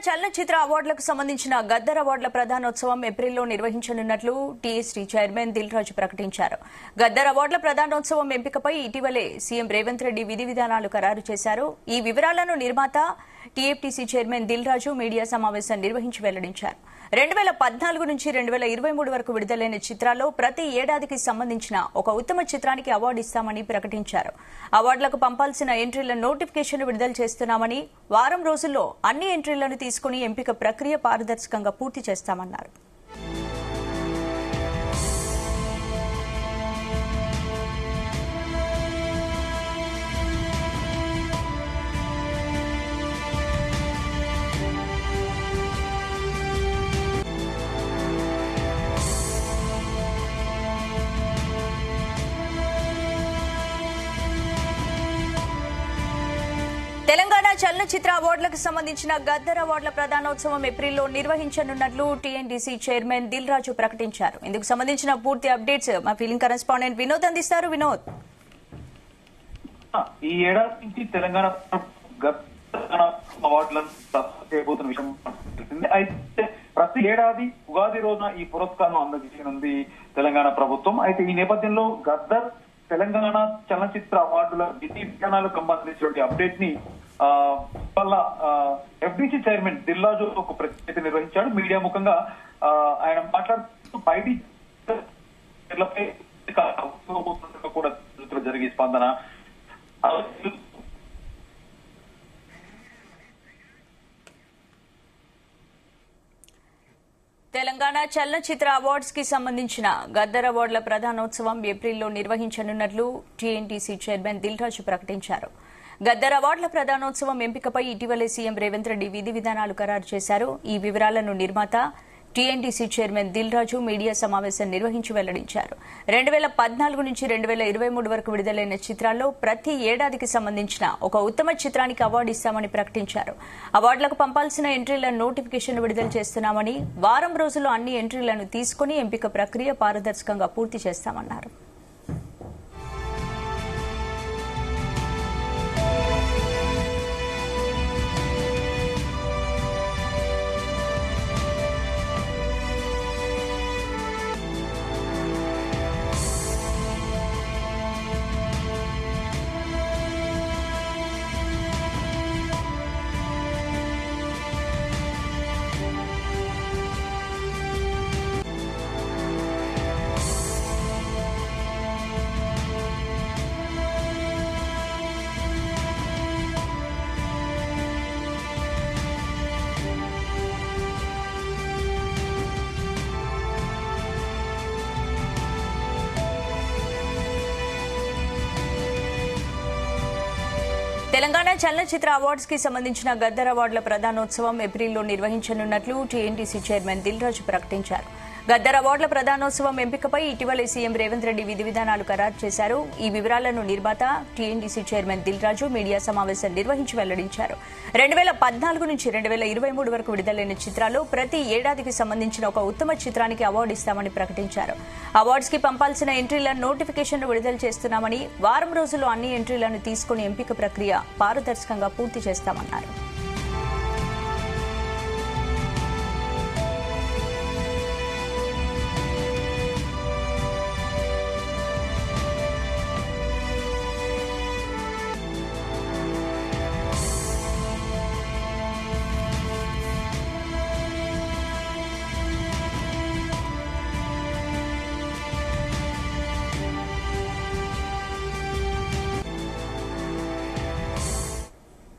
చలనచిత్ర అవార్డులకు సంబంధించిన గద్దర్ అవార్డుల ప్రధానోత్సవం ఏప్రిల్లో నిర్వహించనున్నట్లు టీఎస్టీ చైర్మన్ దిల్ రాజు ప్రకటించారు. గద్దర్ అవార్డుల ప్రధానోత్సవం ఎంపికపై ఇటీవలే సీఎం రేవంత్ రెడ్డి విధి విధానాలు ఖరారు చేశారు. ఈ వివరాలను నిర్మాత టీఎఫ్టీసీ చైర్మన్ దిల్ రాజు మీడియా సమావేశం నిర్వహించి వెల్లడించారు. 2014 నుంచి 2023 వరకు విడుదలైన చిత్రాల్లో ప్రతి ఏడాదికి సంబంధించిన ఒక ఉత్తమ చిత్రానికి అవార్డు ఇస్తామని ప్రకటించారు. అవార్డులకు పంపాల్సిన ఎంట్రీల నోటిఫికేషన్ విడుదల చేస్తున్నామని, వారం రోజుల్లో అన్ని ఎంట్రీలను తీసుకుని ఎంపిక ప్రక్రియ పారదర్శకంగా పూర్తి చేస్తామన్నారు. తెలంగాణ చలనచిత్ర అవార్డులకు సంబంధించిన గద్దర్ అవార్డుల ప్రధానోత్సవం ఏప్రిల్లో నిర్వహించనున్నట్లు టీఎన్డీసీ చైర్మన్ దిల్ రాజు ప్రకటించారు. ఇందుకు సంబంధించిన పూర్తి అప్డేట్స్ మా ఫీలింగ్ కరెస్పాండెంట్ వినోద్ అందిస్తారు. వినోద్, ఈ ఏడాది నుంచి తెలంగాణ అవార్డులను చేయబోతున్న విషయం తెలిసింది. అయితే ప్రతి ఏడాది ఉగాది రోజున ఈ పురస్కారం అందజేయనుంది తెలంగాణ ప్రభుత్వం. అయితే ఈ నేపథ్యంలో గద్దర్ తెలంగాణ చలనచిత్ర అవార్డుల విధి విధానాలకు సంబంధించిన అప్డేట్ ని వల్ల ఎఫ్డీసీ చైర్మన్ దిల్ రాజు ఒక ప్రత్యేకత నిర్వహించాడు. మీడియా ముఖంగా ఆయన మాట్లాడుతూ బయటి కూడా జరిగే స్పందన తెలంగాణ చలనచిత్ర అవార్డ్స్ కి సంబంధించిన గద్దర్ అవార్డుల ప్రధానోత్సవం ఏప్రిల్లో నిర్వహించనున్నట్లు టీఎన్టీసీ చైర్మన్ దిల్ రాజు ప్రకటించారు. గద్దర్ అవార్డుల ప్రధానోత్సవం ఎంపికపై ఇటీవలే సీఎం రేవంత్ రెడ్డి విధి విధానాలు ఖరారు చేశారు. ఈ వివరాలను నిర్మాత టీఎన్డీసీ చైర్మన్ దిల్ రాజు మీడియా సమావేశం నిర్వహించి వెల్లడించారు. 2014 నుంచి 2023 వరకు విడుదలైన చిత్రాల్లో ప్రతి ఏడాదికి సంబంధించిన ఒక ఉత్తమ చిత్రానికి అవార్డు ఇస్తామని ప్రకటించారు. అవార్డులకు పంపాల్సిన ఎంట్రీల నోటిఫికేషన్ విడుదల చేస్తున్నామని, వారం రోజుల్లో అన్ని ఎంట్రీలను తీసుకుని ఎంపిక ప్రక్రియ పారదర్శకంగా పూర్తి చేస్తామన్నారు. తెలంగాణ చలనచిత్ర అవార్డ్స్ కి సంబంధించిన గద్దర్ అవార్డుల ప్రధానోత్సవం ఏప్రిల్లో నిర్వహించనున్నట్లు టీఎన్టీసీ చైర్మన్ దిల్ రాజు ప్రకటించారు. గద్దర్ అవార్డుల ప్రధానోత్సవం ఎంపికపై ఇటీవలే సీఎం రేవంత్ రెడ్డి విధి విధానాలు ఖరారు చేశారు. ఈ వివరాలను నిర్మాత టీఎన్డీసీ చైర్మన్ దిల్ రాజు మీడియా సమావేశం నిర్వహించి వెల్లడించారు. 2014 నుంచి 2023 వరకు విడుదలైన చిత్రాల్లో ప్రతి ఏడాదికి సంబంధించిన ఒక ఉత్తమ చిత్రానికి అవార్డు ఇస్తామని ప్రకటించారు. అవార్డ్స్ కి పంపాల్సిన ఎంట్రీల నోటిఫికేషన్ విడుదల చేస్తున్నామని, వారం రోజుల్లో అన్ని ఎంట్రీలను తీసుకుని ఎంపిక ప్రక్రియ పారదర్శకంగా పూర్తి చేస్తామన్నారు.